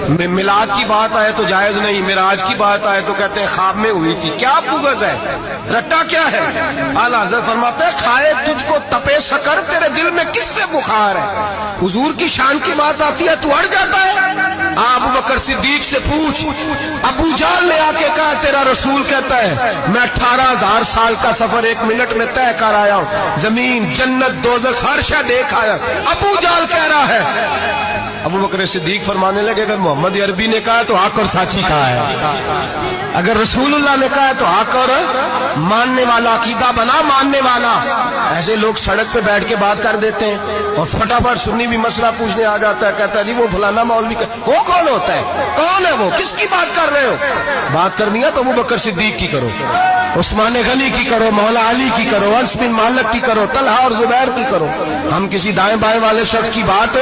میلاد کی بات آئے تو جائز نہیں، معراج کی بات آئے تو کہتے ہیں خواب میں ہوئی تھی. کیا بغض ہے، رٹا کیا ہے؟ اعلیٰ حضرت فرماتے ہیں کھائے تجھ کو تپے سکر، تیرے دل میں کس سے بخار ہے؟ حضور کی شان کی بات آتی ہے تو اڑ جاتا ہے. ابو بکر صدیق سے پوچھ، ابو جہل نے آ کے کہا تیرا رسول کہتا ہے میں 18,000 سال کا سفر 1 منٹ میں طے کر آیا ہوں، زمین جنت دوزخ ہر شے دیکھ آیا. ابو جہل کہہ رہا ہے. ابو بکر صدیق فرمانے لگے اگر محمد عربی نے کہا تو حق اور سچی کہا ہے، اگر رسول اللہ نے کہا تو حق اور ماننے والا، عقیدہ بنا ماننے والا. ایسے لوگ سڑک پہ بیٹھ کے بات کر دیتے ہیں اور فٹافٹ سنی بھی مسئلہ پوچھنے آ جاتا ہے، کہتا ہے جی وہ فلانا مولوی وہ کون ہوتا ہے، کون ہے وہ، کس کی بات کر رہے ہو؟ بات کرنی ہے تو ابو بکر صدیق کی کرو، عثمان غنی کی کرو، مولا علی کی کرو، انس بن مالک کی کرو، طلحہ اور زبیر کی کرو. ہم کسی دائیں بائیں والے شخص کی بات